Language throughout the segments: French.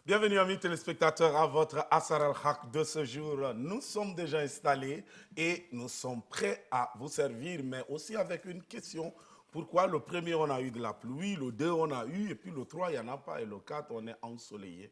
Bienvenue amis téléspectateurs à votre Asar al-Haq de ce jour. Nous sommes déjà installés et nous sommes prêts à vous servir, mais aussi avec une question. Pourquoi le premier on a eu de la pluie, le 2 on a eu, et puis le 3 il n'y en a pas, et le 4 on est ensoleillé.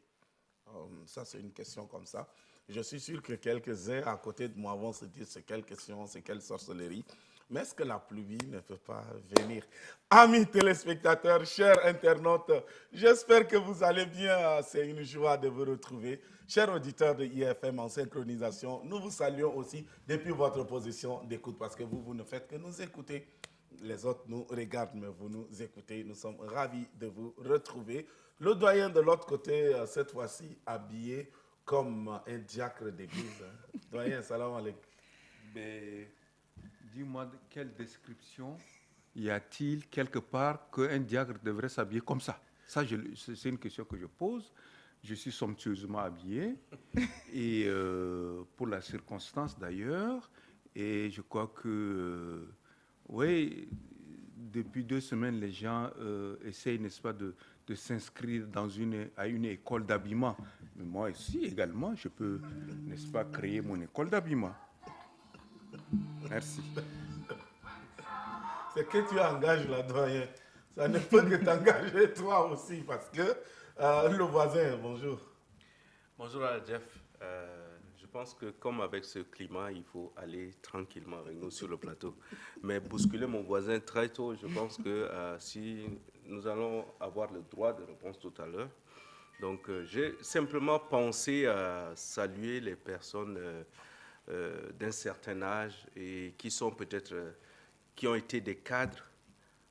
Ça c'est une question comme ça. Je suis sûr que quelques-uns à côté de moi vont se dire c'est quelle question, c'est quelle sorcellerie. Mais est-ce que la pluie ne peut pas venir? Amis téléspectateurs, chers internautes, j'espère que vous allez bien. C'est une joie de vous retrouver. Chers auditeurs de IFM en synchronisation, nous vous saluons aussi depuis votre position d'écoute parce que vous ne faites que nous écouter. Les autres nous regardent, mais vous nous écoutez. Nous sommes ravis de vous retrouver. Le doyen de l'autre côté, cette fois-ci, habillé comme un diacre d'église. Doyen, salam alaikum. Mais dis-moi, quelle description y a-t-il quelque part qu'un diacre devrait s'habiller comme ça? Ça, c'est une question que je pose. Je suis somptueusement habillé, et pour la circonstance d'ailleurs. Et je crois que, oui, depuis 2 semaines, les gens essayent, n'est-ce pas, de s'inscrire à une école d'habillement. Mais moi aussi, également, je peux, n'est-ce pas, créer mon école d'habillement. Merci. C'est que tu engages là, doyen. Ça ne peut que t'engager toi aussi, parce que le voisin, bonjour. Bonjour à Jeff. Je pense que comme avec ce climat, il faut aller tranquillement avec nous sur le plateau. Mais bousculer mon voisin très tôt, je pense que si nous allons avoir le droit de réponse tout à l'heure. Donc j'ai simplement pensé à saluer les personnes d'un certain âge et qui sont peut-être, qui ont été des cadres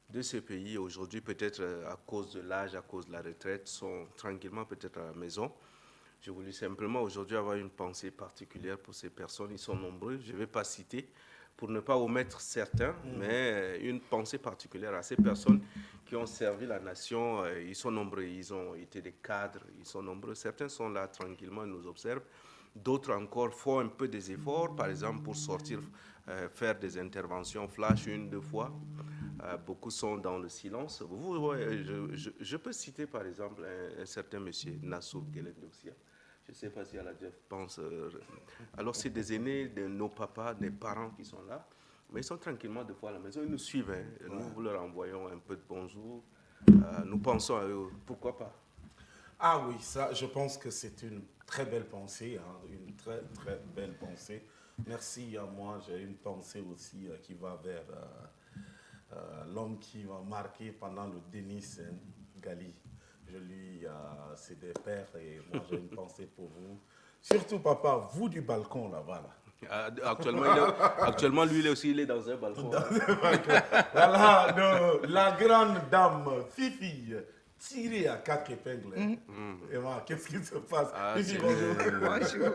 de ce pays aujourd'hui, peut-être à cause de l'âge, à cause de la retraite, sont tranquillement peut-être à la maison. Je voulais simplement aujourd'hui avoir une pensée particulière pour ces personnes. Ils sont nombreux, je ne vais pas citer pour ne pas omettre certains, mais une pensée particulière à ces personnes qui ont servi la nation. Ils sont nombreux, ils ont été des cadres, ils sont nombreux. Certains sont là tranquillement, ils nous observent. D'autres encore font un peu des efforts, par exemple pour sortir, faire des interventions flash 1-2 fois. Beaucoup sont dans le silence. Je peux citer par exemple un certain monsieur, Nassour Guelendouxia. Je ne sais pas si Aladjeff pense. Alors c'est des aînés de nos papas, des parents qui sont là, mais ils sont tranquillement 2 fois à la maison. Ils nous suivent. Hein. Nous leur envoyons un peu de bonjour. Nous pensons à eux. Pourquoi pas? Ah oui, ça, je pense que c'est une très belle pensée, hein, une très, très belle pensée. Merci à moi, j'ai une pensée aussi qui va vers l'homme qui m'a marqué pendant le Denis Gali. Je lui, c'est des pères et moi j'ai une pensée pour vous. Surtout papa, vous du balcon là-bas. Là. Actuellement, lui il est dans un balcon. Dans un balcon. Voilà, la grande dame Fifi. Tiré à 4 épingles. Et moi, qu'est-ce qui se passe? Fifi, bonjour.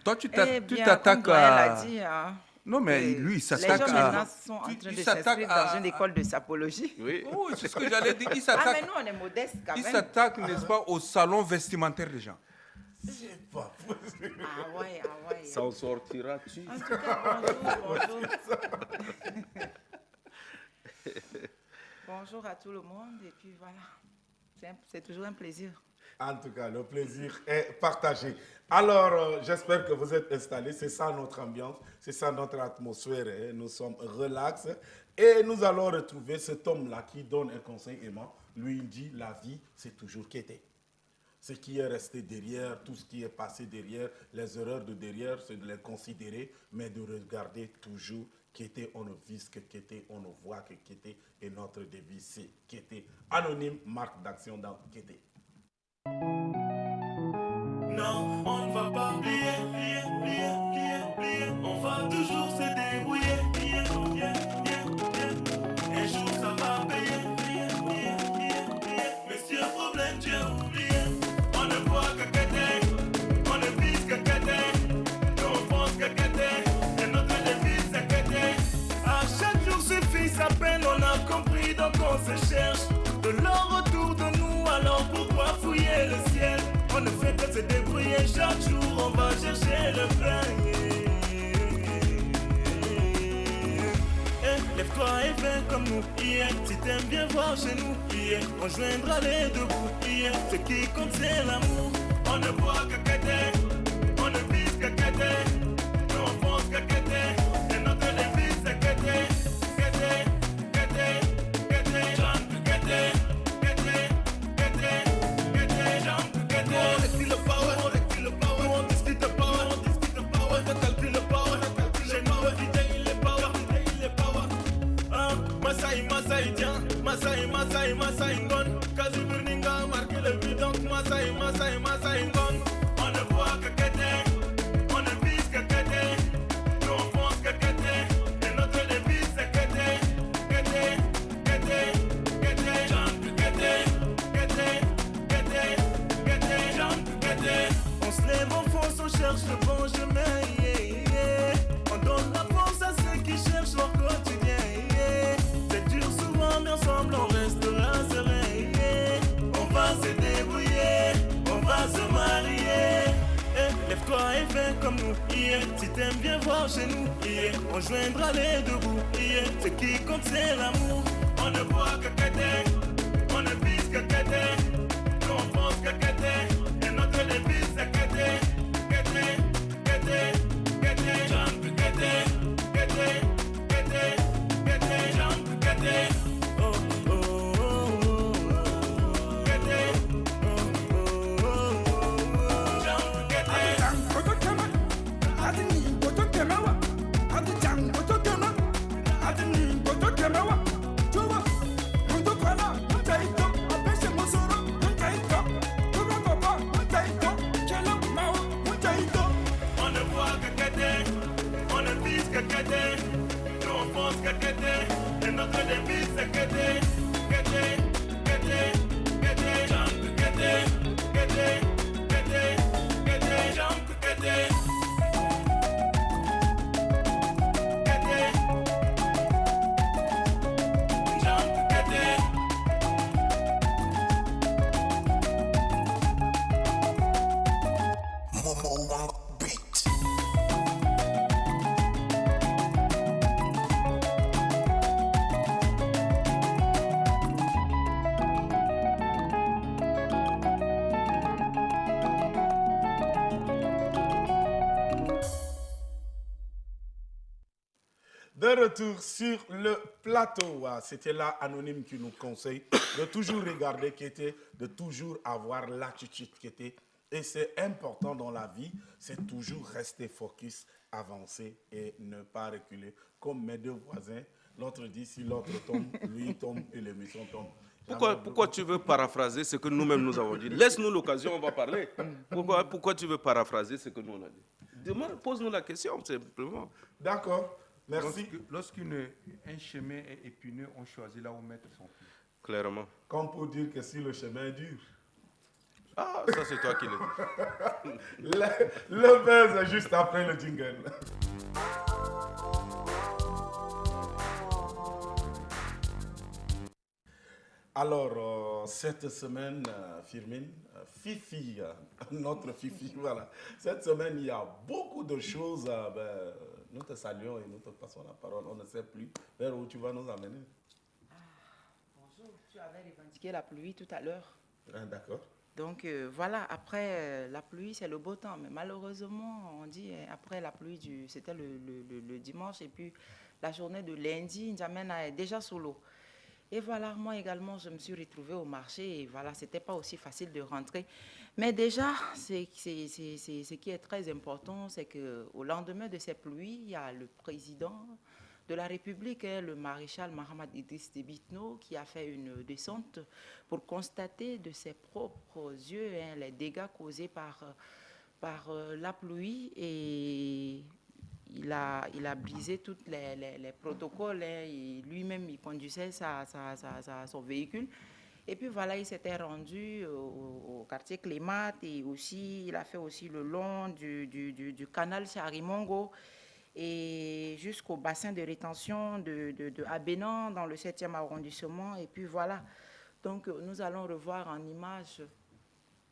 Toi, tu t'attaques à... Dit, hein, non, mais lui, il s'attaque à... Les gens maintenant sont en train de s'inscrire dans une école de sapologie. Oui, c'est ce que j'allais dire. Mais nous, on est modeste quand même. Il s'attaque, n'est-ce pas, au salon vestimentaire des gens. C'est pas possible. Ah ouais. S'en sortira-tu? En tout cas, bonjour. Bonjour à tout le monde et puis voilà, c'est toujours un plaisir. En tout cas, le plaisir est partagé. Alors, j'espère que vous êtes installés. C'est ça notre ambiance, c'est ça notre atmosphère. Hein. Nous sommes relax et nous allons retrouver cet homme-là qui donne un conseil aimant. Lui, il dit, la vie, c'est toujours quêter. Ce qui est resté derrière, tout ce qui est passé derrière, les erreurs de derrière, c'est de les considérer, mais de regarder toujours quêter, on ne vise que quêter, on ne voit que quêter. Et notre devise, c'est quêter. Anonyme, marque d'action dans quêter. Non, on ne va pas plier. On va toujours se débrouiller. Un jour ça va payer. Mais si un problème tu as oublié, on ne voit que quêter, on ne vise que quêter, on pense que quêter, et notre devise c'est quêter. À chaque jour suffit sa peine, on a compris donc on se cherche. De l'or autour de nous, alors pourquoi fouiller le ciel? On ne fait que se débrouiller chaque nous, yeah. Si t'aimes bien voir chez nous, yeah. On joindra les deux bouts, yeah. Ce qui compte c'est l'amour. On ne voit que Kété, on ne vise que Kété. Nous on pense que Kété, et notre devise c'est Kété. Kété, Kété, Kété, chante Kété. Kété, Kété, Kété, chante Kété. On respire le power, on respire le power. On discute le power, on discute le power. On calcule le power, on calcule le power. Fidèle les power, fidèle les power. Masai, Masai, tiens, Masai, Masai, Masai, Ngon. Kazu Burninga marque le but, donc Masai, Masai, Masai, Ngon. On ne voit que Kété, on ne vise que Kété. Nous on fonce que Kété, et notre devise c'est Kété. Kété, Kété, Kété, chante Kété. Kété, Kété, Kété, chante Kété. On se lève, on fonce, on cherche le bon chemin, yeah, yeah. On donne la force à ceux qui cherchent leur quotidien, yeah. C'est dur souvent, mais ensemble on restera serein, yeah. On va se débrouiller, on va se marier. Eh, lève-toi et fais comme nous, yeah. Si t'aimes bien voir chez nous, yeah. On joindra les deux bouts, yeah. Ce qui compte c'est l'amour. On ne voit que Kété, on ne vise que Kété. Nous on pense que Kété, et notre devise c'est Kété. Kété, Kété, Kété, chante Kété. Kété, Kété, Kété, chante Kété. Oh, oh, oh, oh. Kété, oh, oh, oh, oh. Chante Kété. On ne voit que Kété, on ne vise que Kété. Nous on pense que Kété, et notre devise c'est Kété. Kété, Kété, Kété, chante Kété. Kété, Kété, Kété, chante Kété. Kété, chante Kété. De retour sur le plateau, c'était là Anonyme qui nous conseille de toujours regarder Kété, de toujours avoir l'attitude Kété. Et c'est important dans la vie, c'est toujours rester focus, avancer et ne pas reculer. Comme mes deux voisins, l'autre dit si l'autre tombe, lui tombe et l'émission tombe. Pourquoi tu veux paraphraser ce que nous-mêmes nous avons dit? Laisse-nous l'occasion, on va parler. Pourquoi tu veux paraphraser ce que nous on a dit? Pose-nous la question, simplement. D'accord, merci. Lorsqu'un chemin est épineux, on choisit là où mettre son pied. Clairement. Comme pour dire que si le chemin est dur. Ah, ça c'est toi qui le dis. Le buzz est juste après le jingle. Alors, cette semaine, Firmin, Fifi, notre Fifi, voilà. Cette semaine, il y a beaucoup de choses. Nous te saluons et nous te passons la parole. On ne sait plus vers où tu vas nous amener. Bonjour, tu avais revendiqué la pluie tout à l'heure. Ah, d'accord. Donc voilà, après la pluie, c'est le beau temps. Mais malheureusement, on dit après la pluie, c'était le dimanche. Et puis la journée de lundi, N'Djamena est déjà sous l'eau. Et voilà, moi également, je me suis retrouvée au marché. Et voilà, ce n'était pas aussi facile de rentrer. Mais déjà, ce qui est très important, c'est qu'au lendemain de ces pluies, il y a le président de la République, le maréchal Mahamat Idriss Déby Itno, qui a fait une descente pour constater de ses propres yeux les dégâts causés par la pluie. Et il a brisé tous les protocoles. Et lui-même, il conduisait son véhicule. Et puis voilà, il s'était rendu au quartier Clémat et aussi, il a fait aussi le long du canal Charimongo et jusqu'au bassin de rétention de Abénan dans le 7e arrondissement. Et puis voilà, donc nous allons revoir en image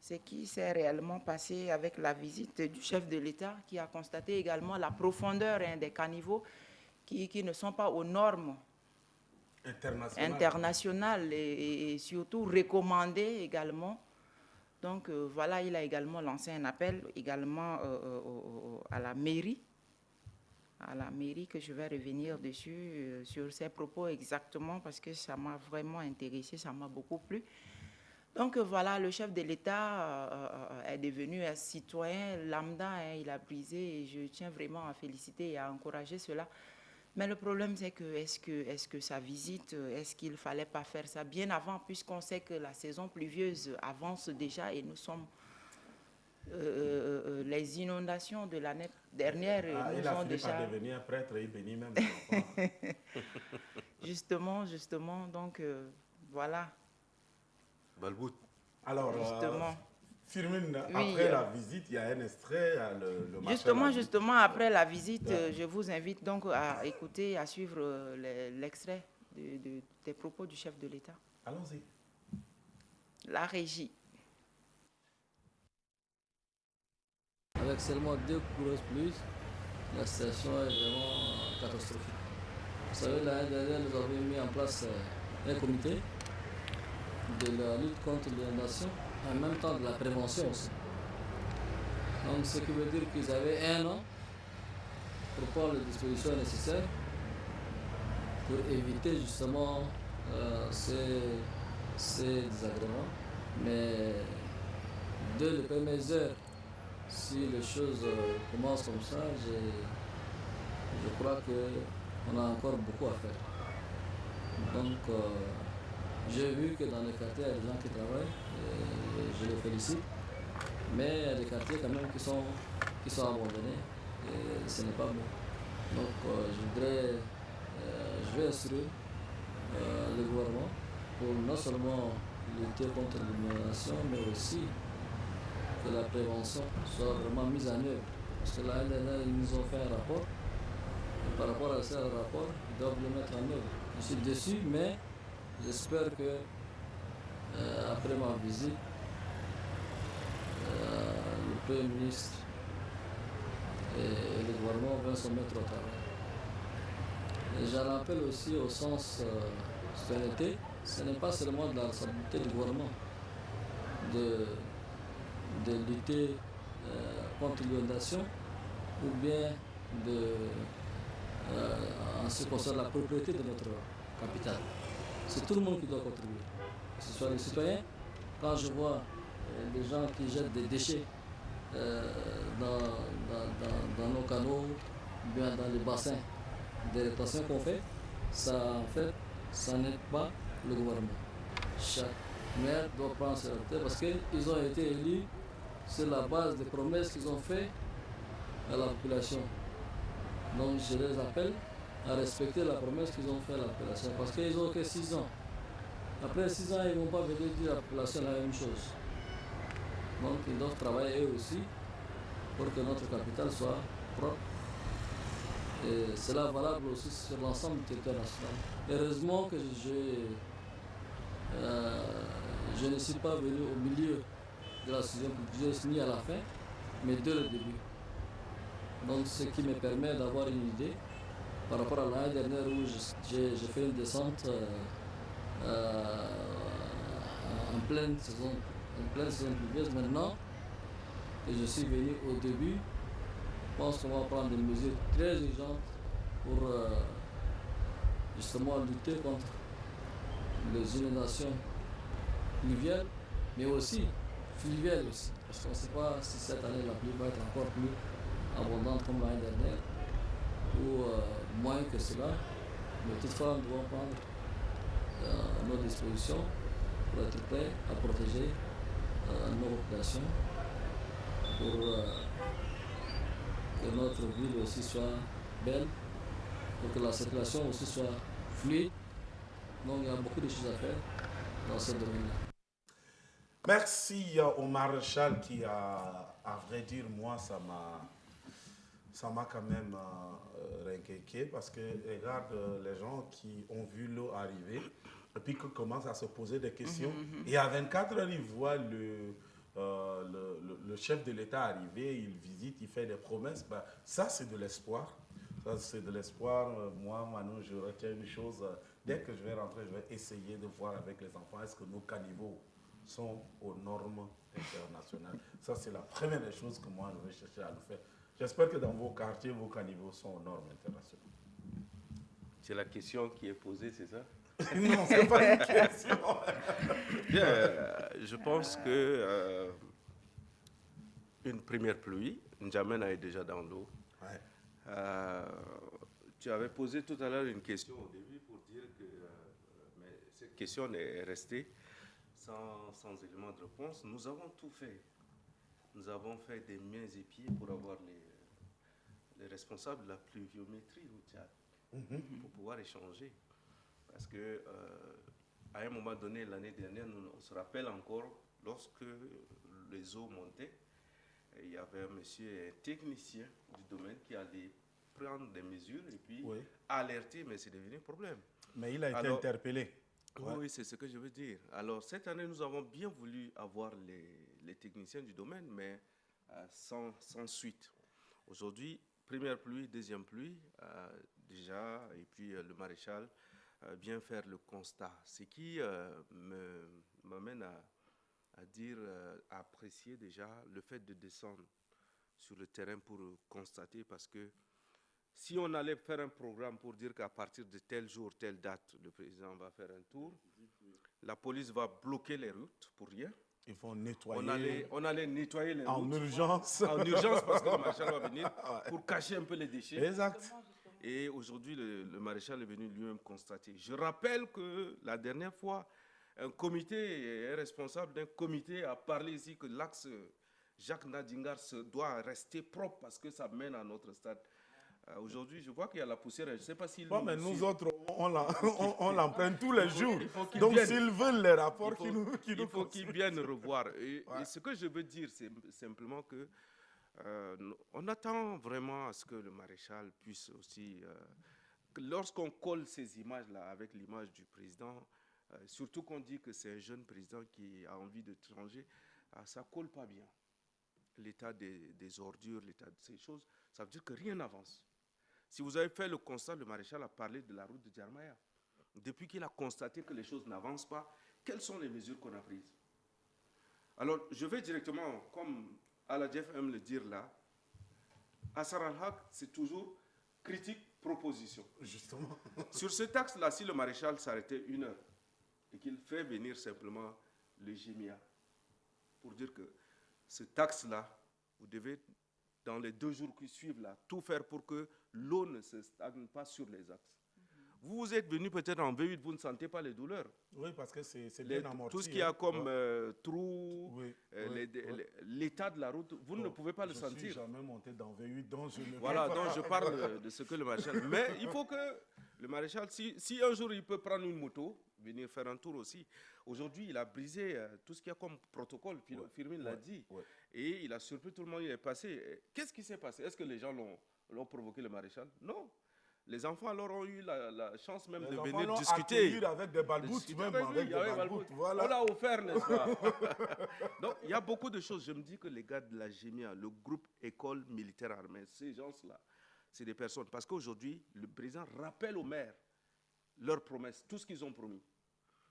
ce qui s'est réellement passé avec la visite du chef de l'État qui a constaté également la profondeur des caniveaux qui ne sont pas aux normes international et surtout recommandé également. Donc voilà, il a également lancé un appel également à la mairie que je vais revenir dessus sur ses propos exactement parce que ça m'a vraiment intéressé, ça m'a beaucoup plu. Donc voilà, le chef de l'État est devenu un citoyen lambda, hein, il a brisé et je tiens vraiment à féliciter et à encourager cela. Mais le problème, c'est que est-ce que sa visite, est-ce qu'il ne fallait pas faire ça bien avant, puisqu'on sait que la saison pluvieuse avance déjà et nous sommes... les inondations de l'année dernière nous ont déjà... Il a fini devenir prêtre, il bénit même. Justement, donc voilà. Balbout. Alors, justement. Firmin, Oui, après la visite, il y a un extrait, le Justement, après la visite, je vous invite donc à écouter, à suivre l'extrait des propos du chef de l'État. Allons-y. La régie. Avec seulement 2 grosses pluies, la situation est vraiment catastrophique. Vous savez, l'année dernière, nous avons mis en place un comité de la lutte contre l'inondation, en même temps de la prévention aussi. Donc, ce qui veut dire qu'ils avaient 1 an pour prendre les dispositions nécessaires pour éviter justement ces désagréments. Mais dès les premières heures, si les choses commencent comme ça, je crois qu'on a encore beaucoup à faire. Donc, j'ai vu que dans les quartiers, il y a des gens qui travaillent, et je les félicite, mais il y a des quartiers quand même qui sont abandonnés, et ce n'est pas bon. Donc, je vais instruire le gouvernement pour non seulement lutter contre l'inondation, mais aussi que la prévention soit vraiment mise en œuvre. Parce que l'année dernière, ils nous ont fait un rapport, et par rapport à ce rapport, ils doivent le mettre en œuvre. Je suis déçu, mais j'espère que après ma visite, le Premier ministre et le gouvernement vont se mettre au travail. Et j'en appelle aussi au sens citoyenneté. Ce n'est pas seulement de la responsabilité du gouvernement de lutter contre l'inondation ou bien en ce qui concerne la propriété de notre capitale. C'est tout le monde qui doit contribuer. Que ce soit les citoyens, quand je vois des gens qui jettent des déchets dans nos canaux, ou bien dans les bassins des rétentions qu'on fait, ça n'aide pas le gouvernement. Chaque maire doit prendre ses responsabilités parce qu'ils ont été élus sur la base des promesses qu'ils ont faites à la population. Donc je les appelle à respecter la promesse qu'ils ont faite à la population parce qu'ils n'ont que 6 ans. Après 6 ans, ils ne vont pas venir dire à la population la même chose. Donc ils doivent travailler eux aussi pour que notre capitale soit propre. Et cela est valable aussi sur l'ensemble du territoire national. Heureusement que je ne suis pas venu au milieu de la saison pluvieuse ni à la fin, mais dès le début. Donc ce qui me permet d'avoir une idée par rapport à l'année dernière où j'ai fait une descente en pleine saison pluvieuse. Maintenant que je suis venu au début, je pense qu'on va prendre des mesures très urgentes pour justement lutter contre les inondations pluviales, mais aussi fluviales aussi. Parce qu'on ne sait pas si cette année la pluie va être encore plus abondante comme l'année dernière, ou moins que cela. Mais toutefois, nous devons prendre nos dispositions pour être prêts à protéger nos populations, pour que notre ville aussi soit belle, pour que la circulation aussi soit fluide. Donc il y a beaucoup de choses à faire dans ce domaine-là. Merci au maréchal qui à vrai dire, moi, ça m'a quand même inquiété parce que regarde les gens qui ont vu l'eau arriver et puis qui commencent à se poser des questions. Et à 24 heures, ils voient le chef de l'État arriver, il visite, il fait des promesses. Ben, ça, c'est de l'espoir. Ça, c'est de l'espoir. Moi, Manon, je retiens une chose. Dès que je vais rentrer, je vais essayer de voir avec les enfants est-ce que nos caniveaux sont aux normes internationales. Ça, c'est la première des choses que moi, je vais chercher à le faire. J'espère que dans vos quartiers, vos caniveaux sont aux normes internationales. C'est la question qui est posée, c'est ça? Non, ce n'est pas une question. Bien, je pense que une première pluie, N'Djamena est déjà dans l'eau. Ouais. Tu avais posé tout à l'heure une question au début pour dire que mais cette question est restée sans élément de réponse. Nous avons tout fait. Nous avons fait des mains et pieds pour avoir les responsables de la pluviométrie au Tchad, pour pouvoir échanger. Parce que à un moment donné, l'année dernière, on se rappelle encore, lorsque les eaux montaient, il y avait un monsieur, un technicien du domaine qui allait prendre des mesures et puis Oui. alerter, mais c'est devenu un problème. Mais il a été Alors, interpellé. Oui, oui, c'est ce que je veux dire. Alors, cette année, nous avons bien voulu avoir les techniciens du domaine, mais sans suite. Aujourd'hui, première pluie, deuxième pluie, déjà, et puis le maréchal vient faire le constat. Ce qui m'amène à dire, à apprécier déjà le fait de descendre sur le terrain pour constater, parce que si on allait faire un programme pour dire qu'à partir de tel jour, telle date, le président va faire un tour, la police va bloquer les routes pour rien. Ils vont nettoyer. On allait nettoyer les En routes. urgence. En urgence, parce que le maréchal va venir pour cacher un peu les déchets. Exact. Et aujourd'hui, le maréchal est venu lui-même constater. Je rappelle que la dernière fois, un responsable d'un comité a parlé ici que l'axe Jacques Nadingar doit rester propre parce que ça mène à notre stade. Aujourd'hui, je vois qu'il y a la poussière. Je ne sais pas s'il... Bon, mais nous autres, on l'emprunte tous les jours. il faut qu'ils Donc, viennent. s'ils veulent les rapports, il faut qu'ils viennent revoir. Et ce que je veux dire, c'est simplement que on attend vraiment à ce que le maréchal puisse aussi... lorsqu'on colle ces images-là avec l'image du président, surtout qu'on dit que c'est un jeune président qui a envie de changer, ça ne colle pas bien. L'état des ordures, l'état de ces choses, ça veut dire que rien n'avance. Si vous avez fait le constat, le maréchal a parlé de la route de Djarmaya. Depuis qu'il a constaté que les choses n'avancent pas, quelles sont les mesures qu'on a prises? Alors, je vais directement, comme Aladjef aime le dire là, Assar al-Haq, c'est toujours critique, proposition. Justement. Sur ce axe-là, si le maréchal s'arrêtait 1 heure et qu'il fait venir simplement le GMIA pour dire que ce axe-là, vous devez, dans les 2 jours qui suivent, là, tout faire pour que l'eau ne se stagne pas sur les axes. Vous êtes venu peut-être en V8, vous ne sentez pas les douleurs. Oui, parce que c'est bien amorti. Tout ce qu'il y a comme trous, Oui, l'état de la route, vous ne pouvez pas le Je sentir. suis jamais monté dans V8, donc je ne Voilà, peux pas. donc je parle de ce que le maréchal... Mais il faut que le maréchal, si un jour il peut prendre une moto, venir faire un tour aussi. Aujourd'hui, il a brisé tout ce qu'il y a comme protocole, Firmin l'a dit. Ouais. Et il a surpris tout le monde, il est passé. Qu'est-ce qui s'est passé? Est-ce que les gens l'ont provoqué, le maréchal? Non. Les enfants alors ont eu la chance même de venir discuter. Avec des balboutes, même avec des balboutes. Voilà. On l'a offert, n'est-ce pas? Donc, il y a beaucoup de choses. Je me dis que les gars de la GMIA, le groupe École Militaire Armée, ces gens-là, c'est des personnes. Parce qu'aujourd'hui, le président rappelle aux maires leurs promesses, tout ce qu'ils ont promis.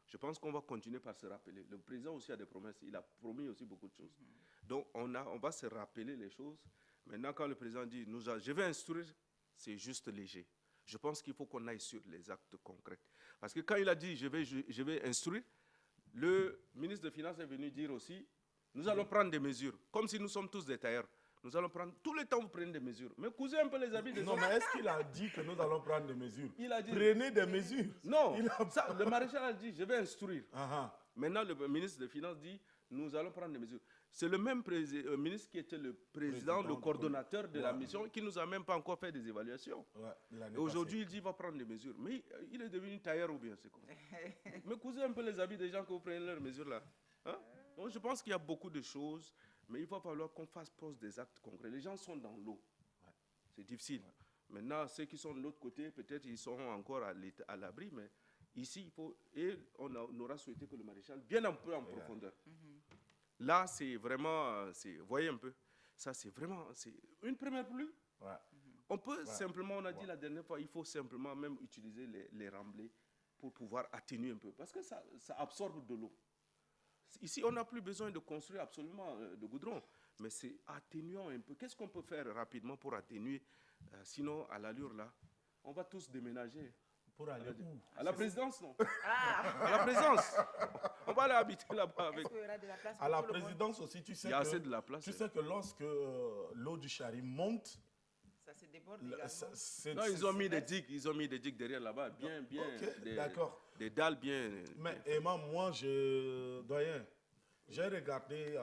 Je pense qu'on va continuer par se rappeler. Le président aussi a des promesses. Il a promis aussi beaucoup de choses. Donc, on va se rappeler les choses. Maintenant, quand le président dit, je vais instruire, c'est juste léger. Je pense qu'il faut qu'on aille sur les actes concrets. Parce que quand il a dit, je vais instruire, le ministre des Finances est venu dire aussi, nous allons prendre des mesures. Comme si nous sommes tous des tailleurs. Nous allons prendre, tout le temps vous prenez des mesures. Mais cousez un peu les habits des Non, autres. mais est-ce qu'il a dit que nous allons prendre des mesures? Il a dit, prenez des mesures. non, le maréchal a dit, je vais instruire. Ah, Maintenant, le ministre des Finances dit, nous allons prendre des mesures. C'est le même ministre qui était le président, le coordonnateur de la mission, qui ne nous a même pas encore fait des évaluations. ouais, Et aujourd'hui, il dit qu'il va prendre des mesures. Mais il est devenu tailleur ou bien, c'est quoi? Mais cousez un peu les habits des gens que vous prenez leurs mesures là. Hein? Donc, je pense qu'il y a beaucoup de choses, mais il va falloir qu'on pose des actes concrets. Les gens sont dans l'eau. C'est difficile. Maintenant, ceux qui sont de l'autre côté, peut-être ils sont encore à l'abri, mais ici, il faut... Et on aura souhaité que le maréchal vienne un peu en profondeur. Là, c'est vraiment... Vous voyez un peu, ça c'est vraiment... C'est une première pluie. On peut simplement, on a dit la dernière fois, il faut simplement même utiliser les remblais pour pouvoir atténuer un peu. Parce que ça absorbe de l'eau. Ici, on n'a plus besoin de construire absolument de goudron, mais c'est atténuant un peu. Qu'est-ce qu'on peut faire rapidement pour atténuer? Sinon, à l'allure là, on va tous déménager. Pour aller où? À la présidence, non? À la présidence. On va aller habiter là-bas avec. Est-ce qu'il y aura de la place À pour la tout le monde? présidence aussi, tu sais Il y a que, assez de la place. tu sais que lorsque l'eau du Chari monte, Ça se déborde le- également. c'est- Non, ils ont mis des digues. Ils ont mis des digues derrière là-bas. Bien. Ok, Des, d'accord. des dalles bien. Mais Emma, moi, doyen, j'ai regardé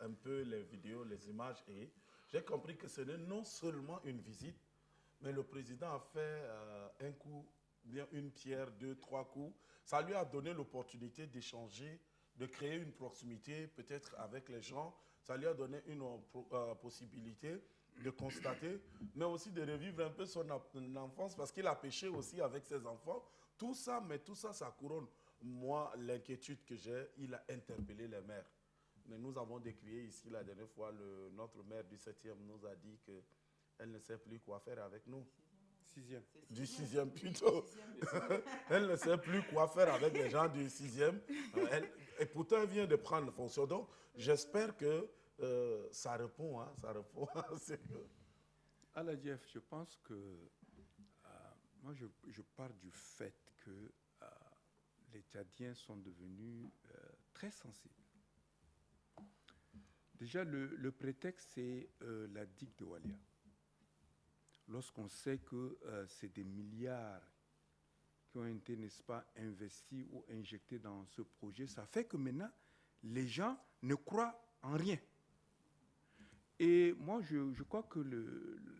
un peu les vidéos, les images et j'ai compris que ce n'est non seulement une visite, mais le président a fait un coup, bien une pierre, 2, 3 coups. Ça lui a donné l'opportunité d'échanger, de créer une proximité peut-être avec les gens. Ça lui a donné une possibilité de constater, mais aussi de revivre un peu son enfance parce qu'il a pêché aussi avec ses enfants. Tout ça, mais tout ça, ça couronne. Moi, l'inquiétude que j'ai, il a interpellé les maires. Mais nous avons décrié ici la dernière fois, notre maire du 7e nous a dit qu'elle ne sait plus quoi faire avec nous. 6e. Du 6e plutôt. Elle ne sait plus quoi faire avec les gens du 6e. Et pourtant, elle vient de prendre fonction. Donc, j'espère que ça répond. Hein, ça répond. Aladjef, je pense que moi, je pars du fait que les Tchadiens sont devenus très sensibles. Déjà, le prétexte, c'est la digue de Walia. Lorsqu'on sait que c'est des milliards qui ont été, n'est-ce pas, investis ou injectés dans ce projet, ça fait que maintenant, les gens ne croient en rien. Et moi, je crois que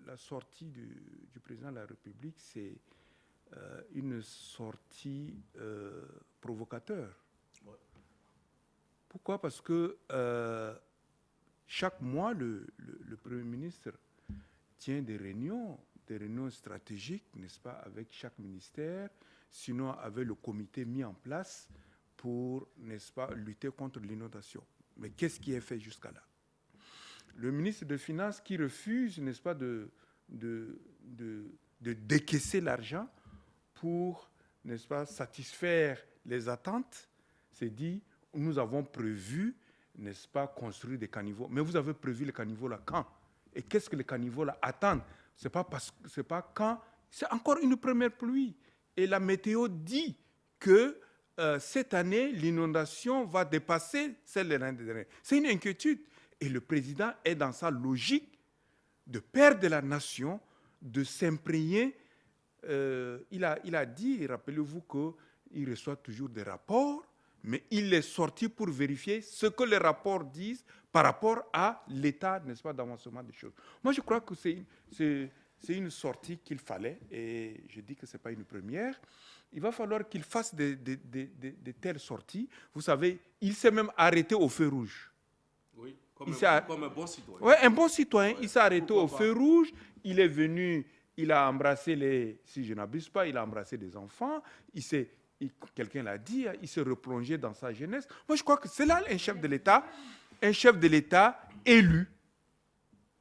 la sortie du président de la République, c'est une sortie provocateur. Ouais. Pourquoi? Parce que chaque mois, le Premier ministre tient des réunions stratégiques, n'est-ce pas, avec chaque ministère, sinon avec le comité mis en place pour, n'est-ce pas, lutter contre l'inondation. Mais qu'est-ce qui est fait jusqu'à là? Le ministre des Finances qui refuse, n'est-ce pas, de décaisser l'argent pour, n'est-ce pas, satisfaire les attentes, s'est dit, nous avons prévu, n'est-ce pas, construire des caniveaux. Mais vous avez prévu les caniveaux là quand? Et qu'est-ce que les caniveaux là attendent? C'est pas quand, c'est encore une première pluie. Et la météo dit que cette année, l'inondation va dépasser celle de l'année dernière. C'est une inquiétude. Et le président est dans sa logique de père de la nation, de s'imprégner. Il a dit, rappelez-vous qu'il reçoit toujours des rapports, mais il est sorti pour vérifier ce que les rapports disent par rapport à l'état, n'est-ce pas, d'avancement des choses. Moi, je crois que c'est une sortie qu'il fallait, et je dis que ce n'est pas une première. Il va falloir qu'il fasse de telles sorties. Vous savez, il s'est même arrêté au feu rouge. Oui, comme un bon citoyen. Oui, un bon citoyen. Ouais. Il s'est arrêté au Pourquoi feu rouge. Il est venu, il a embrassé si je n'abuse pas, il a embrassé des enfants. Quelqu'un l'a dit, il s'est replongé dans sa jeunesse. Moi, je crois que c'est là un chef de l'État élu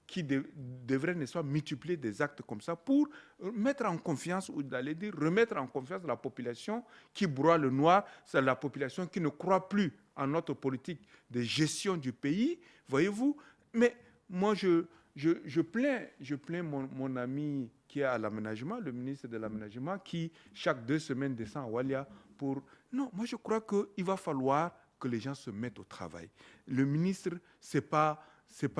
qui devrait, n'est-ce pas, multiplier des actes comme ça pour mettre en confiance, ou d'aller dire, remettre en confiance la population qui broie le noir, c'est la population qui ne croit plus en notre politique de gestion du pays, voyez-vous. Mais moi, je plains mon ami qui est à l'aménagement, le ministre de l'aménagement, qui chaque 2 semaines descend à Walia pour... Non, moi je crois qu'il va falloir que les gens se mettent au travail. Le ministre, c'est pas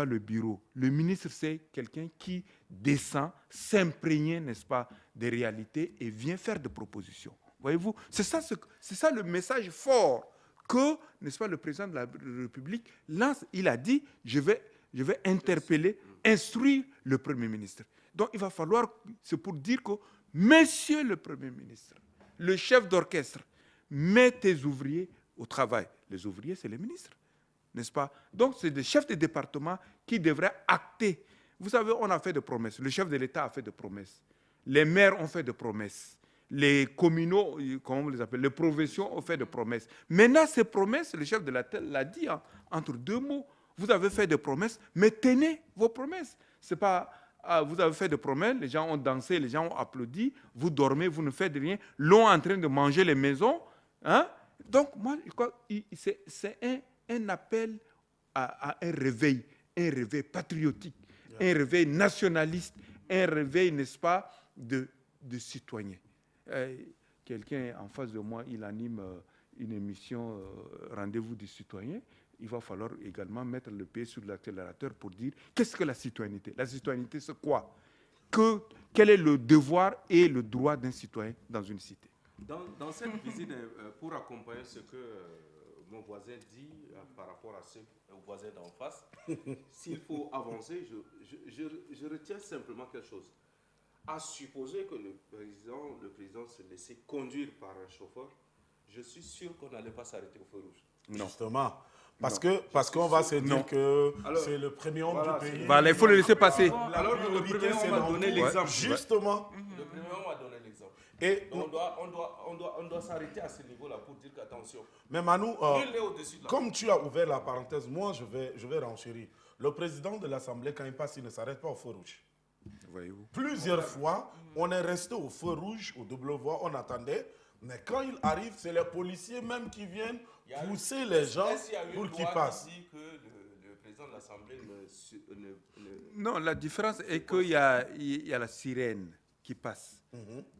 le bureau. Le ministre, c'est quelqu'un qui descend, s'imprégner, n'est-ce pas, des réalités et vient faire des propositions. Voyez-vous, c'est ça le message fort que, n'est-ce pas, le président de la République lance. Il a dit, je vais interpeller, instruire le Premier ministre. Donc, il va falloir, c'est pour dire que, Monsieur le Premier ministre, le chef d'orchestre, mets tes ouvriers au travail. Les ouvriers, c'est les ministres, n'est-ce pas? Donc, c'est des chefs de département qui devraient acter. Vous savez, on a fait des promesses. Le chef de l'État a fait des promesses. Les maires ont fait des promesses. Les communaux, comment on les appelle, les provinciaux ont fait des promesses. Maintenant, ces promesses, le chef de l'État l'a dit entre 2 mots. Vous avez fait des promesses, mais tenez vos promesses. Ce n'est pas vous avez fait des promesses, les gens ont dansé, les gens ont applaudi, vous dormez, vous ne faites rien, l'on est en train de manger les maisons. Hein? Donc, moi, je crois que c'est un appel à un réveil patriotique, un réveil nationaliste, un réveil, n'est-ce pas, de citoyens. Quelqu'un en face de moi, il anime une émission Rendez-vous des citoyens. Il va falloir également mettre le pied sur l'accélérateur pour dire qu'est-ce que la citoyenneté? La citoyenneté, c'est quoi? Quel est le devoir et le droit d'un citoyen dans une cité? Dans cette visite, pour accompagner ce que mon voisin dit par rapport à au voisin d'en face, s'il faut avancer, je retiens simplement quelque chose. À supposer que le président se laissait conduire par un chauffeur, je suis sûr qu'on n'allait pas s'arrêter au feu rouge. Non. Justement. Parce qu'on va se dire que c'est le premier homme du pays. Voilà, il faut le laisser passer. Alors que le premier homme a donné l'exemple. Justement. Le premier homme a donné l'exemple. Et on doit s'arrêter à ce niveau-là pour dire qu'attention. Mais Manu, comme tu as ouvert la parenthèse, moi je vais renchérir. Le président de l'Assemblée, quand il passe, il ne s'arrête pas au feu rouge. Voyez-vous. Plusieurs fois, on est resté au feu rouge, au double voie, on attendait. Mais quand il arrive, c'est les policiers même qui viennent pousser les gens pour qu'ils passent. Dit que le président de l'Assemblée Non, la différence est qu'il y a la sirène qui passe.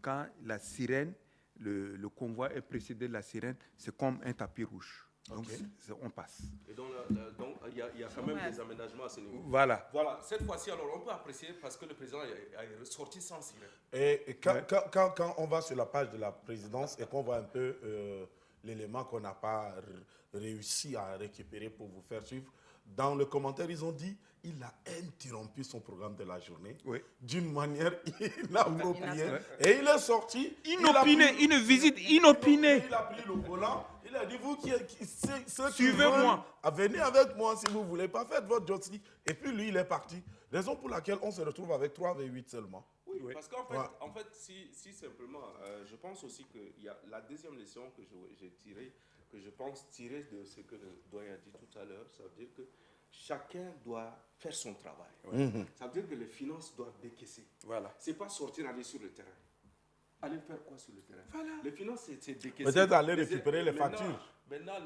Quand la sirène, le convoi est précédé de la sirène, c'est comme un tapis rouge. Donc, on passe. Et donc, il y a quand même des aménagements à ce niveau. Voilà. Cette fois-ci, alors, on peut apprécier parce que le président est ressorti sans sirène. Et quand on va sur la page de la présidence et qu'on voit un peu l'élément qu'on n'a pas réussi à récupérer pour vous faire suivre, dans le commentaire, ils ont dit il a interrompu son programme de la journée d'une manière inappropriée. Et il est sorti. Inopiné, une visite inopinée. Il a pris le volant. Il a dit, vous suivez-moi. Venez avec moi si vous ne voulez pas, faites votre job. Et puis lui, il est parti. Raison pour laquelle on se retrouve avec 3 V8 seulement. Oui, parce qu'en fait, si simplement, je pense aussi qu'il y a la deuxième leçon que j'ai tirée, que je pense tirer de ce que le doyen a dit tout à l'heure, ça veut dire que chacun doit faire son travail. Ça veut dire que les finances doivent décaisser. Voilà. Ce n'est pas sortir, aller sur le terrain. Aller faire quoi sur le terrain? Voilà. Les finances, c'est décaisser. Peut-être aller récupérer les factures. Maintenant,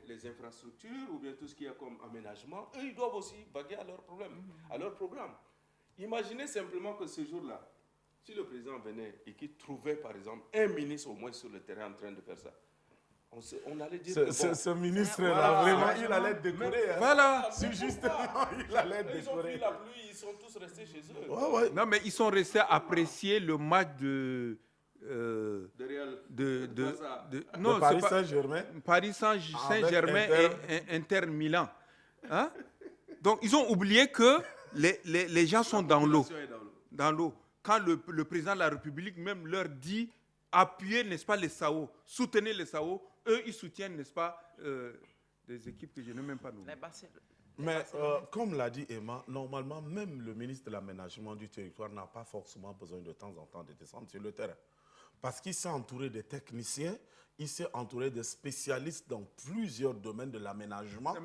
les infrastructures ou bien tout ce qu'il y a comme aménagement, eux, ils doivent aussi vaguer à leurs problèmes, à leur programme. Imaginez simplement que ce jour-là, si le président venait et qu'il trouvait, par exemple, un ministre au moins sur le terrain en train de faire ça, on allait dire ce ministre-là, vraiment, il allait être décoré. Voilà. Justement, il allait être décoré. Ils ont pris la pluie, ils sont tous restés chez eux. Non, mais ils sont restés apprécier le match de Paris Saint-Germain. Paris Saint-Germain et Inter Milan. Hein? Donc, ils ont oublié que les gens sont dans l'eau. Dans l'eau. Quand le président de la République même leur dit appuyez, n'est-ce pas, les SAO, soutenez les SAO, eux, ils soutiennent, n'est-ce pas, des équipes que je n'ai même pas nommées. Mais comme l'a dit Emma, normalement, même le ministre de l'Aménagement du territoire n'a pas forcément besoin de temps en temps de descendre sur le terrain. Parce qu'il s'est entouré de techniciens, il s'est entouré de spécialistes dans plusieurs domaines de l'aménagement,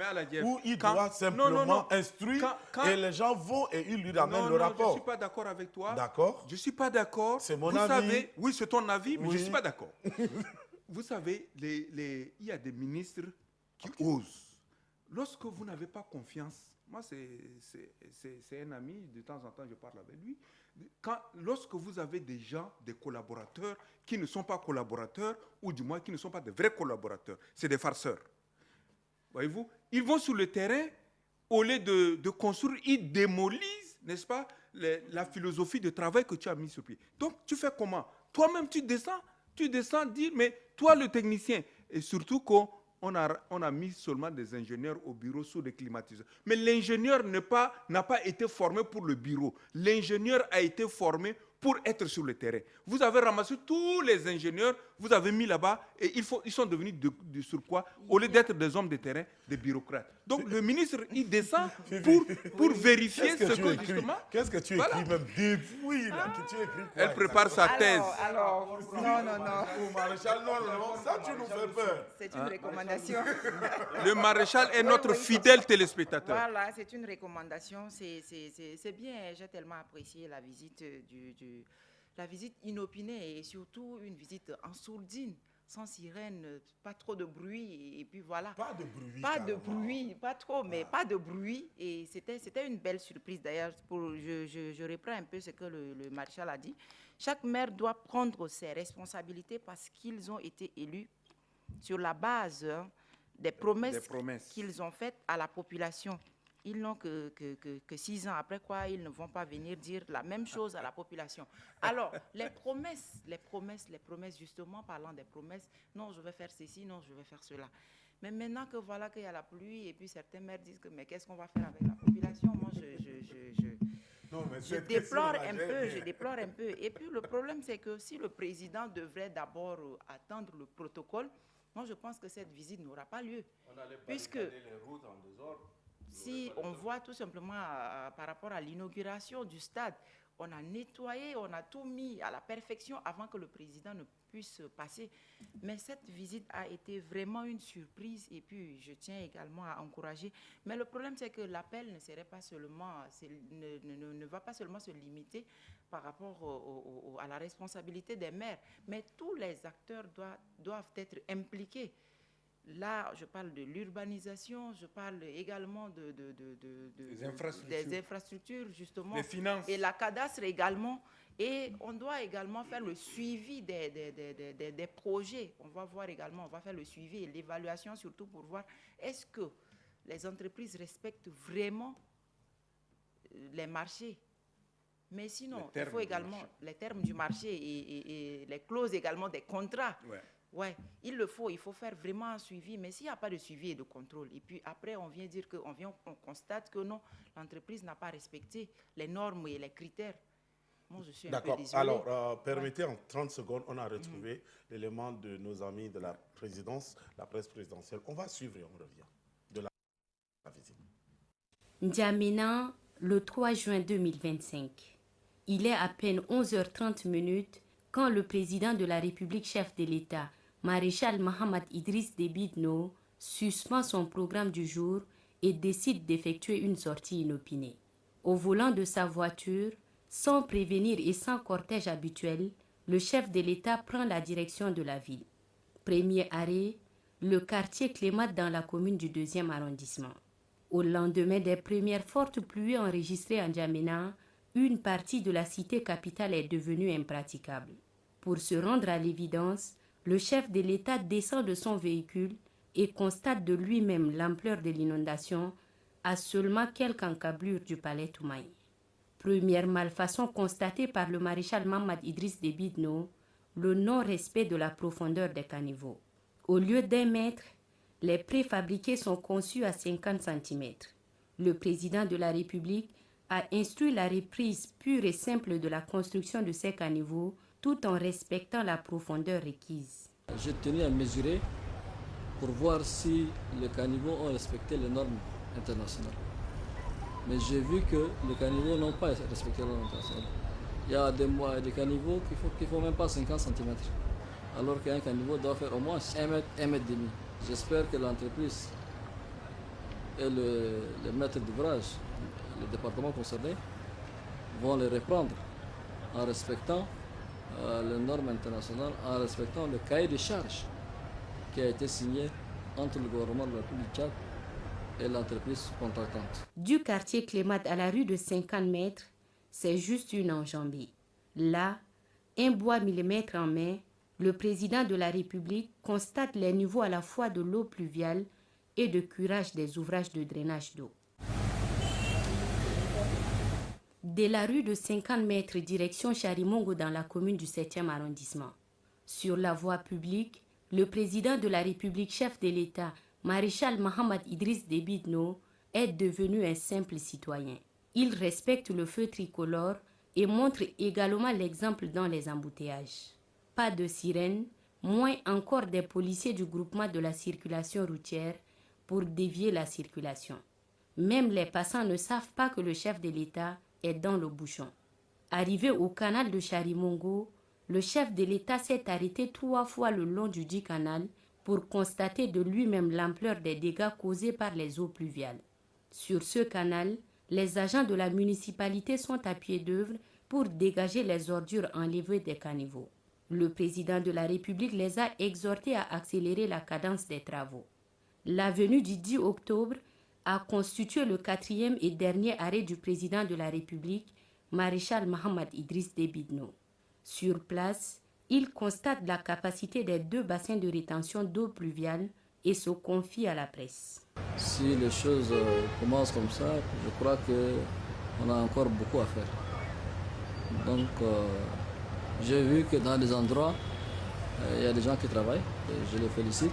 où il doit simplement instruire et les gens vont et ils lui ramènent le rapport. Je ne suis pas d'accord avec toi. D'accord. Je ne suis pas d'accord. C'est mon avis. Oui, c'est ton avis, mais je ne suis pas d'accord. Vous savez, il y a des ministres qui osent. Lorsque vous n'avez pas confiance, moi c'est un ami, de temps en temps je parle avec lui, lorsque vous avez des gens, des collaborateurs qui ne sont pas collaborateurs, ou du moins qui ne sont pas de vrais collaborateurs, c'est des farceurs. Voyez-vous, ils vont sur le terrain, au lieu de construire, ils démolissent, n'est-ce pas, la philosophie de travail que tu as mis sur pied. Donc tu fais comment? Toi-même tu descends, dire, mais toi le technicien, et surtout qu'on a mis seulement des ingénieurs au bureau sous des climatiseurs. Mais l'ingénieur n'a pas été formé pour le bureau. L'ingénieur a été formé pour être sur le terrain. Vous avez ramassé tous les ingénieurs, vous avez mis là-bas et ils sont devenus sur quoi? Au lieu d'être des hommes de terrain, des bureaucrates. Donc le ministre, il descend pour vérifier ce que justement... Qu'est-ce que tu écris même depuis là, que tu écris quoi, Elle prépare sa thèse. Alors, non. Oh, maréchal, non, ça tu nous fais peur. C'est une recommandation. Le maréchal est notre fidèle téléspectateur. Voilà, c'est une recommandation. C'est bien. J'ai tellement apprécié la visite la visite inopinée et surtout une visite en sourdine, sans sirène, pas trop de bruit et puis voilà. Pas de bruit. Pas de carrément. bruit, pas trop, mais pas de bruit. Et c'était une belle surprise d'ailleurs. Je reprends un peu ce que le maréchal a dit. Chaque maire doit prendre ses responsabilités parce qu'ils ont été élus sur la base des promesses qu'ils ont faites à la population. Ils n'ont que 6 ans, après quoi ils ne vont pas venir dire la même chose à la population. Alors, les promesses, justement, parlant des promesses, non, je vais faire ceci, non, je vais faire cela. Mais maintenant que voilà qu'il y a la pluie et puis certains maires disent que mais qu'est-ce qu'on va faire avec la population? Moi, je déplore un peu. Et puis le problème, c'est que si le président devrait d'abord attendre le protocole, moi, je pense que cette visite n'aura pas lieu. Puisque les routes en désordre. si on voit tout simplement par rapport à l'inauguration du stade, on a nettoyé, on a tout mis à la perfection avant que le président ne puisse passer. Mais cette visite a été vraiment une surprise et puis je tiens également à encourager. Mais le problème, c'est que l'appel ne serait pas seulement, ne va pas seulement se limiter par rapport à la responsabilité des maires, mais tous les acteurs doivent être impliqués. Là, je parle de l'urbanisation, je parle également des infrastructures, justement. Les finances. Et la cadastre également. Et on doit également faire le suivi des projets. On va faire le suivi et l'évaluation surtout pour voir est-ce que les entreprises respectent vraiment les marchés. Mais sinon, il faut également les termes du marché et les clauses également des contrats. Ouais, il faut faire vraiment un suivi, mais s'il n'y a pas de suivi et de contrôle, et puis après on constate que non, l'entreprise n'a pas respecté les normes et les critères. Moi, je suis un peu désolée. Alors, permettez en 30 secondes, on a retrouvé l'élément de nos amis de la présidence, la presse présidentielle. On va suivre et on revient de la visite. N'Djamena, le 3 juin 2025. Il est à peine 11h30 quand le président de la République, chef de l'État, Maréchal Mohamed Idriss Déby Itno, suspend son programme du jour et décide d'effectuer une sortie inopinée. Au volant de sa voiture, sans prévenir et sans cortège habituel, le chef de l'État prend la direction de la ville. Premier arrêt, le quartier Clémat dans la commune du 2e arrondissement. Au lendemain des premières fortes pluies enregistrées en N'Djamena, une partie de la cité capitale est devenue impraticable. Pour se rendre à l'évidence, le chef de l'État descend de son véhicule et constate de lui-même l'ampleur de l'inondation à seulement quelques encablures du palais Toumaï. Première malfaçon constatée par le maréchal Mohamed Idriss Déby Itno, le non-respect de la profondeur des caniveaux. Au lieu d'1 mètre, les préfabriqués sont conçus à 50 cm. Le président de la République a instruit la reprise pure et simple de la construction de ces caniveaux tout en respectant la profondeur requise. J'ai tenu à mesurer pour voir si les caniveaux ont respecté les normes internationales. Mais j'ai vu que les caniveaux n'ont pas respecté les normes internationales. Il y a des caniveaux qui ne font même pas 50 cm, alors qu'un caniveau doit faire au moins 1 mètre, 1 mètre demi. J'espère que l'entreprise et le maître d'ouvrage, le département concerné, vont les reprendre en respectant les normes internationales, en respectant le cahier de charges qui a été signé entre le gouvernement de la République du Tchad et l'entreprise contractante. Du quartier Clémat à la rue de 50 mètres, c'est juste une enjambée. Là, un bois millimètre en main, le président de la République constate les niveaux à la fois de l'eau pluviale et de curage des ouvrages de drainage d'eau. De la rue de 50 mètres direction Charimongo dans la commune du 7e arrondissement. Sur la voie publique, le président de la République, chef de l'État, maréchal Mohamed Idriss Déby Itno, est devenu un simple citoyen. Il respecte le feu tricolore et montre également l'exemple dans les embouteillages. Pas de sirène, moins encore des policiers du groupement de la circulation routière pour dévier la circulation. Même les passants ne savent pas que le chef de l'État est dans le bouchon. Arrivé au canal de Charimongo, le chef de l'État s'est arrêté 3 fois le long du dit canal pour constater de lui-même l'ampleur des dégâts causés par les eaux pluviales. Sur ce canal, les agents de la municipalité sont à pied d'œuvre pour dégager les ordures enlevées des caniveaux. Le président de la République les a exhortés à accélérer la cadence des travaux. L'avenue du 10 octobre a constitué le 4e et dernier arrêt du président de la République, Maréchal Mohamed Idriss Déby Itno. Sur place, il constate la capacité des 2 bassins de rétention d'eau pluviale et se confie à la presse. Si les choses commencent comme ça, je crois qu'on a encore beaucoup à faire. Donc, j'ai vu que dans des endroits, il y a des gens qui travaillent, et je les félicite,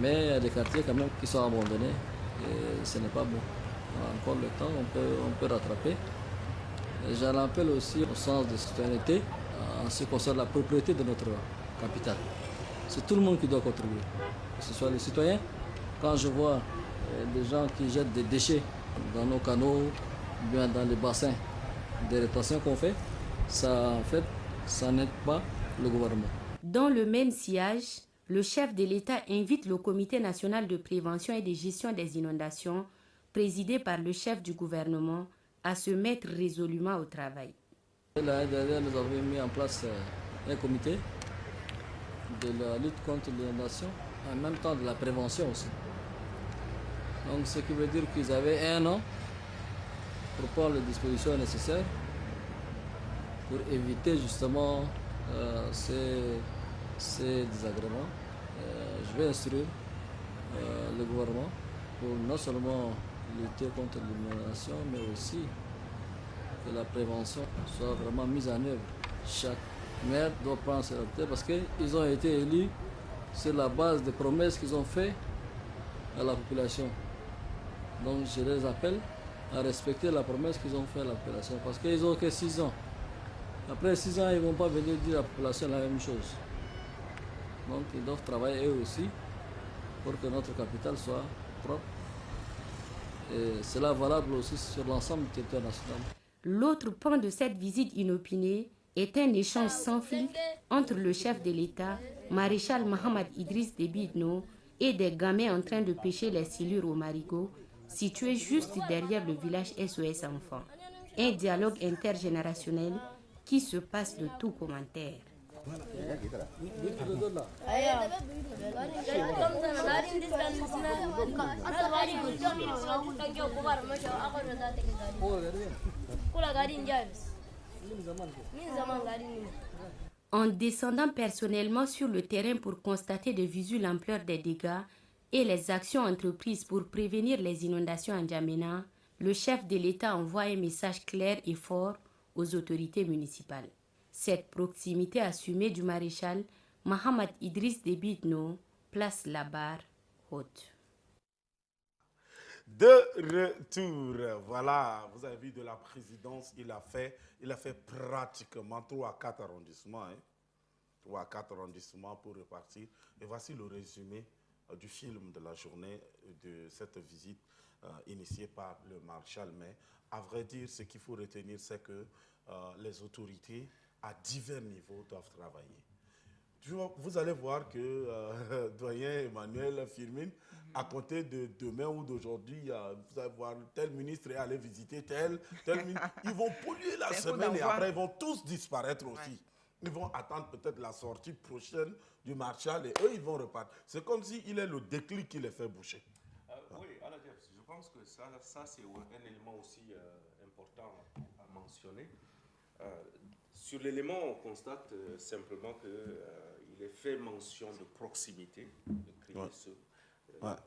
mais il y a des quartiers quand même qui sont abandonnés et ce n'est pas bon. On a encore le temps, on peut rattraper. J'en appelle aussi au sens de citoyenneté en ce qui concerne la propriété de notre capitale. C'est tout le monde qui doit contribuer, que ce soit les citoyens. Quand je vois des gens qui jettent des déchets dans nos canaux, bien dans les bassins de rétention qu'on fait, ça en fait, ça n'aide pas le gouvernement. Dans le même sillage, le chef de l'État invite le Comité national de prévention et de gestion des inondations, présidé par le chef du gouvernement, à se mettre résolument au travail. L'année dernière, nous avons mis en place un comité de la lutte contre l'inondation, en même temps de la prévention aussi. Donc, ce qui veut dire qu'ils avaient 1 an pour prendre les dispositions nécessaires pour éviter justement ces désagréments. Je vais instruire le gouvernement pour non seulement lutter contre l'inondation, mais aussi que la prévention soit vraiment mise en œuvre. Chaque maire doit prendre ses responsabilités parce qu'ils ont été élus sur la base des promesses qu'ils ont faites à la population. Donc je les appelle à respecter la promesse qu'ils ont faite à la population parce qu'ils n'ont que 6 ans. Après 6 ans, ils ne vont pas venir dire à la population la même chose. Donc ils doivent travailler eux aussi pour que notre capitale soit propre. Et cela est valable aussi sur l'ensemble du territoire national. L'autre point de cette visite inopinée est un échange sans fil entre le chef de l'État, Maréchal Mohamed Idriss Déby Itno, et des gamins en train de pêcher les silures au marigot, situé juste derrière le village SOS Enfants. Un dialogue intergénérationnel qui se passe de tout commentaire. En descendant personnellement sur le terrain pour constater de visu l'ampleur des dégâts et les actions entreprises pour prévenir les inondations en N'Djamena, le chef de l'État envoie un message clair et fort aux autorités municipales. Cette proximité assumée du maréchal Mohamed Idriss Déby Itno place la barre haute. De retour, voilà, vous avez vu de la présidence, il a fait pratiquement 3 à 4 arrondissements, 3 à 4 arrondissements pour repartir. Et voici le résumé du film de la journée de cette visite initiée par le maréchal. Mais à vrai dire, ce qu'il faut retenir, c'est que les autorités à divers niveaux doivent travailler. Vous allez voir que doyen Emmanuel Firmin, à compter de demain ou d'aujourd'hui, vous allez voir tel ministre est allé visiter tel ministre. Ils vont polluer la semaine et après ils vont tous disparaître aussi. Ouais. Ils vont attendre peut-être la sortie prochaine du maréchal et eux ils vont repartir. C'est comme s'il est le déclic qui les fait boucher. Oui, alors je pense que ça c'est un élément aussi important à mentionner. Sur l'élément, on constate simplement qu'il est fait mention de proximité, de créer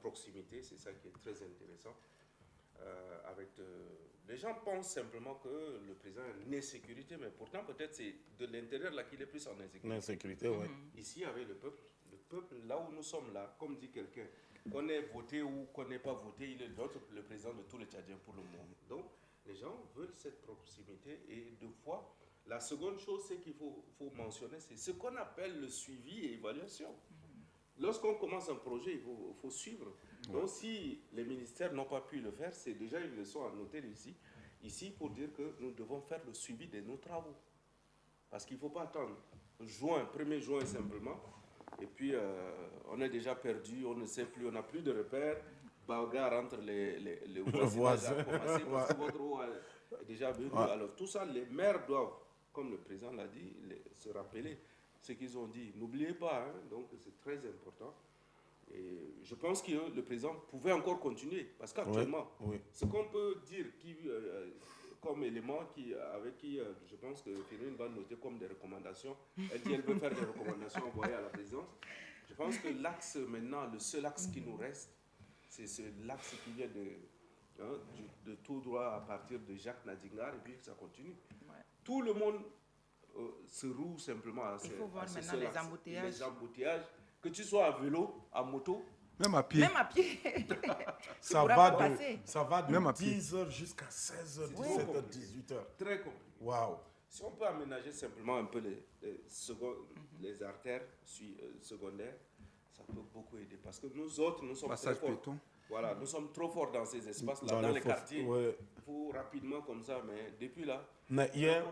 proximité, c'est ça qui est très intéressant. Les gens pensent simplement que le président a une insécurité, mais pourtant peut-être c'est de l'intérieur là qu'il est plus en insécurité. L'insécurité, oui. Ici, avec le peuple, là où nous sommes là, comme dit quelqu'un, qu'on ait voté ou qu'on n'ait pas voté, il est le président de tous les Tchadiens pour le moment. Donc, Les gens veulent cette proximité et deux fois. La seconde chose, c'est qu'il faut mentionner, c'est ce qu'on appelle le suivi et évaluation. Lorsqu'on commence un projet, il faut suivre. Donc, si les ministères n'ont pas pu le faire, c'est déjà une leçon à noter ici pour dire que nous devons faire le suivi de nos travaux. Parce qu'il ne faut pas attendre 1er juin simplement, et puis on est déjà perdu, on ne sait plus, on n'a plus de repères. Bagarre entre les voisins a commencé parce que votre eau est déjà venue. Ouais. Alors tout ça, les maires doivent, comme le président l'a dit, se rappeler ce qu'ils ont dit. N'oubliez pas, hein, donc c'est très important. Et je pense que le président pouvait encore continuer, parce qu'actuellement, ce qu'on peut dire comme élément avec qui je pense que Firmin va noter comme des recommandations, elle dit qu'elle veut faire des recommandations envoyées à la présidence. Je pense que l'axe maintenant, le seul axe qui nous reste, c'est l'axe qui vient de tout droit à partir de Jacques Nadingar, et puis ça continue. Ouais. Tout le monde se roue simplement à Il faut voir maintenant les embouteillages. Les embouteillages, que tu sois à vélo, à moto, même à pied. Même à pied. ça va de 10h jusqu'à 16h, 17h, 18h. Très compliqué. Waouh. Si on peut aménager simplement un peu les artères secondaires, ça peut beaucoup aider. Parce que nous autres, nous sommes très forts. Voilà, nous sommes trop forts dans ces espaces-là, dans les quartiers. Il faut rapidement comme ça, mais depuis là... Mais hier,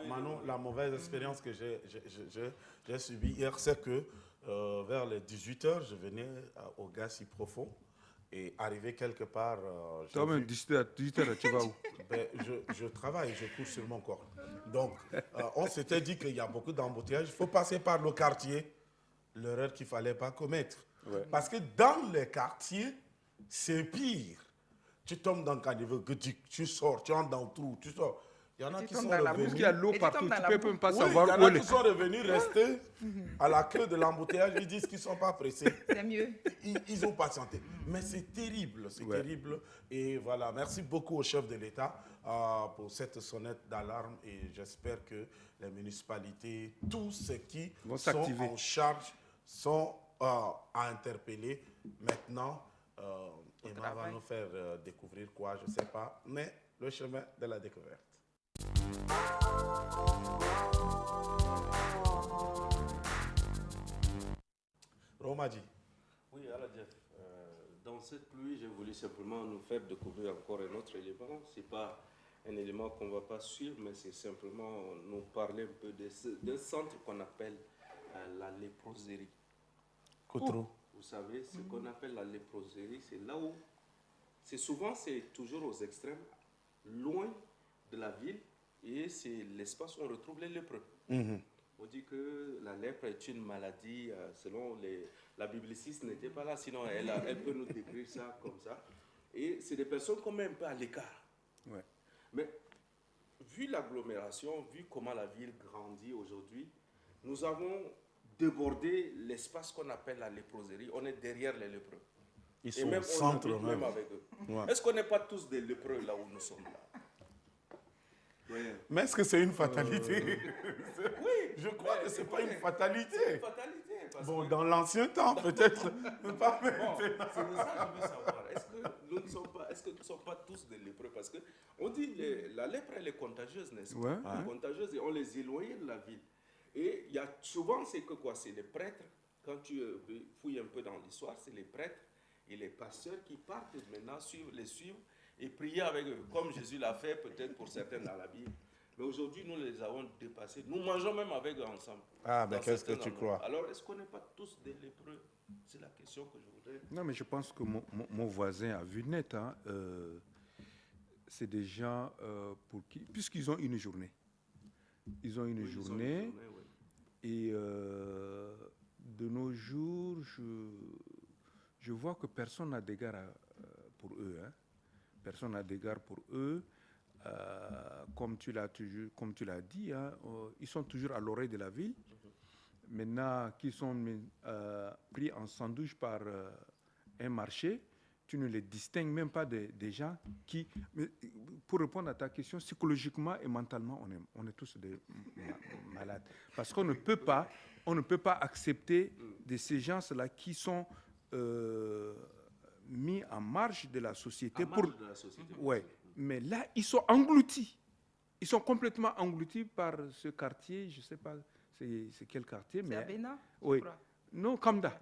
Manon, la mauvaise expérience que j'ai subie hier, c'est que vers les 18h, je venais au gaz si profond et arrivé quelque part... Toi-même, 18h, tu vas où? Je travaille, je cours sur mon corps. Donc, on s'était dit qu'il y a beaucoup d'embouteillages. Il faut passer par le quartier, l'erreur qu'il ne fallait pas commettre. Ouais. Parce que dans les quartiers, c'est pire. Tu tombes dans le caniveau, tu sors, tu entres dans le trou, tu sors. Il y en a qui sont revenus. Parce qu'il y a l'eau partout, tu ne peux même pas savoir où il y en a qui sont revenus rester à la queue de l'embouteillage. Ils disent qu'ils ne sont pas pressés. C'est mieux. Ils ont patienté. Mais c'est terrible, c'est terrible. Et voilà, merci beaucoup au chef de l'État pour cette sonnette d'alarme. Et j'espère que les municipalités, tous ceux qui sont en charge, sont à interpeller. Maintenant, Emma va nous faire découvrir quoi, je ne sais pas, mais le chemin de la découverte. Romadi. Oui, alors Jeff, dans cette pluie, j'ai voulu simplement nous faire découvrir encore un autre élément. Ce n'est pas un élément qu'on ne va pas suivre, mais c'est simplement nous parler un peu d'un centre qu'on appelle la léproserie. Coutreau. Vous savez, ce qu'on appelle la léproserie, c'est là où, c'est toujours aux extrêmes, loin de la ville, et c'est l'espace où on retrouve les lépreux. On dit que la lèpre est une maladie, selon la bibliciste n'était pas là, sinon elle peut nous décrire ça comme ça. Et c'est des personnes qu'on met un peu à l'écart. Ouais. Mais vu l'agglomération, vu comment la ville grandit aujourd'hui, nous avons débordé l'espace qu'on appelle la léproserie. On est derrière les lépreux. Ils sont au centre même avec eux. Ouais. Est-ce qu'on n'est pas tous des lépreux là où nous sommes là? Ouais. Mais est-ce que c'est une fatalité? Oui, je crois que ce n'est pas une fatalité. C'est une fatalité. Bon, dans l'ancien temps, peut-être. Pas bon, c'est de ça que je veux savoir. Est-ce que nous ne sommes pas tous des lépreux? Parce qu'on dit que la lèpre, elle est contagieuse, n'est-ce pas? Ouais. Elle est contagieuse et on les éloigne de la ville. Et il y a souvent, c'est que quoi? C'est les prêtres, quand tu fouilles un peu dans l'histoire, c'est les prêtres et les pasteurs qui partent maintenant les suivre et prier avec eux, comme Jésus l'a fait peut-être pour certains dans la Bible. Mais aujourd'hui, nous les avons dépassés. Nous mangeons même avec eux ensemble. Ah, mais qu'est-ce que tu crois? Alors, est-ce qu'on n'est pas tous des lépreux? C'est la question que je voudrais... Non, mais je pense que mon voisin a vu net. Hein, c'est des gens pour qui... Puisqu'ils ont une journée. Ils ont une journée. Et de nos jours, je vois que personne n'a d'égard pour eux. Hein. Personne n'a d'égard pour eux. Comme tu l'as dit, hein, ils sont toujours à l'oreille de la ville. Maintenant qu'ils sont pris en sandwich par un marché, tu ne les distingues même pas des gens qui... Mais pour répondre à ta question, psychologiquement et mentalement, on est tous des malades. Parce qu'on ne peut pas accepter de ces gens-là qui sont mis en marge de la société. Mais là, ils sont engloutis. Ils sont complètement engloutis par ce quartier, je ne sais pas c'est quel quartier. C'est mais à Bénin, je oui. crois. Non, Kamda.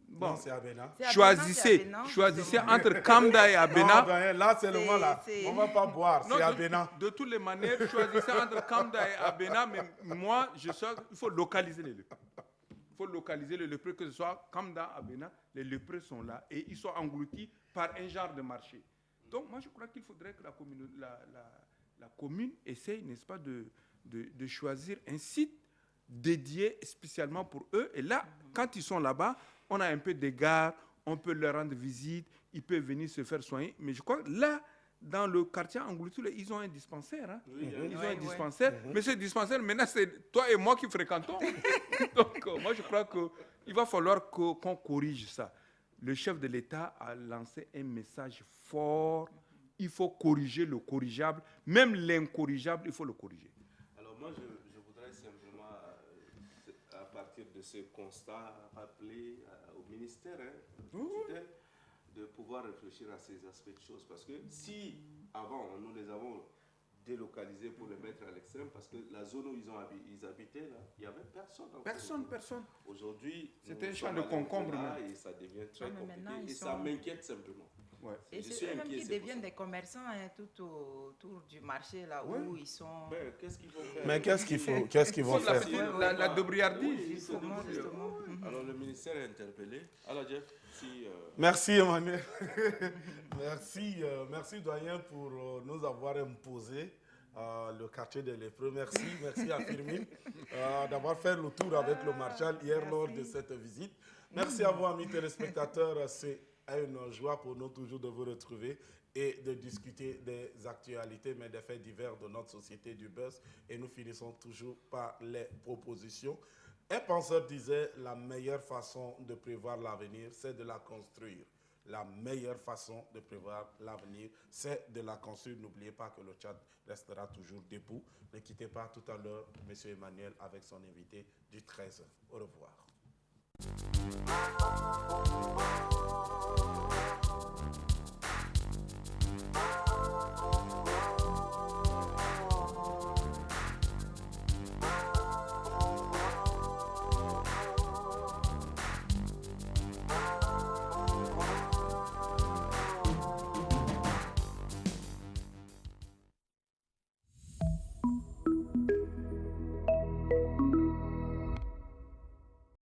Bon, Non, c'est à Bénin. C'est à choisissez, Bénin, choisissez justement. entre Kamda et Non, Abena. doyen, là, c'est le moment là. C'est- On ne va pas boire, Non, c'est à Bénin. de toutes les manières, choisissez entre Kamda et Abena, mais moi, il faut localiser les lépreux. Il faut localiser les lépreux, que ce soit Kamda, Abena, les lépreux sont là et ils sont engloutis par un genre de marché. Donc, moi, je crois qu'il faudrait que la commune essaye, n'est-ce pas, de choisir un site dédié spécialement pour eux. Et là, quand ils sont là-bas, on a un peu d'égards, on peut leur rendre visite, ils peuvent venir se faire soigner. Mais je crois que là, dans le quartier englouti, ils ont un dispensaire. Hein. Ils ont un dispensaire. Mais ce dispensaire, maintenant, c'est toi et moi qui fréquentons. Donc, moi, je crois qu'il va falloir qu'on corrige ça. Le chef de l'État a lancé un message fort. Il faut corriger le corrigeable. Même l'incorrigeable, il faut le corriger. Alors moi, je voudrais simplement, à partir de ce constat, rappeler au ministère de tutelle de pouvoir réfléchir à ces aspects de choses. Parce que si, avant, nous les avons délocalisés pour les mettre à l'extrême, parce que la zone où ils habitaient, là, il n'y avait personne. Personne. Aujourd'hui, C'était nous un champ sommes de allés concombre, au-delà même. Et ça devient très Non, mais maintenant, compliqué. ils Et ça sont- m'inquiète simplement. Ouais. Et Je c'est suis eux-mêmes inquiet, qui c'est pour deviennent ça. des commerçants hein, tout autour du marché, là Ouais. où ils sont... Ben, qu'est-ce qu'ils vont faire? Mais qu'est-ce qu'ils vont Faut de la faire? petite- la débrouillardise. Oui, ils se Justement, débrouillent. justement. Alors le ministère est interpellé. Alors Jeff, si... Merci Emmanuel. Merci doyen pour nous avoir imposé le quartier des lépreux. Merci à Firmin d'avoir fait le tour avec le marshal hier merci. lors de cette visite. Merci à vous amis téléspectateurs. C'est une joie pour nous toujours de vous retrouver et de discuter des actualités, mais des faits divers de notre société du buzz. Et nous finissons toujours par les propositions. Un penseur disait, la meilleure façon de prévoir l'avenir, c'est de la construire. La meilleure façon de prévoir l'avenir, c'est de la construire. N'oubliez pas que le Tchad restera toujours debout. Ne quittez pas tout à l'heure M. Emmanuel avec son invité du 13. Au revoir.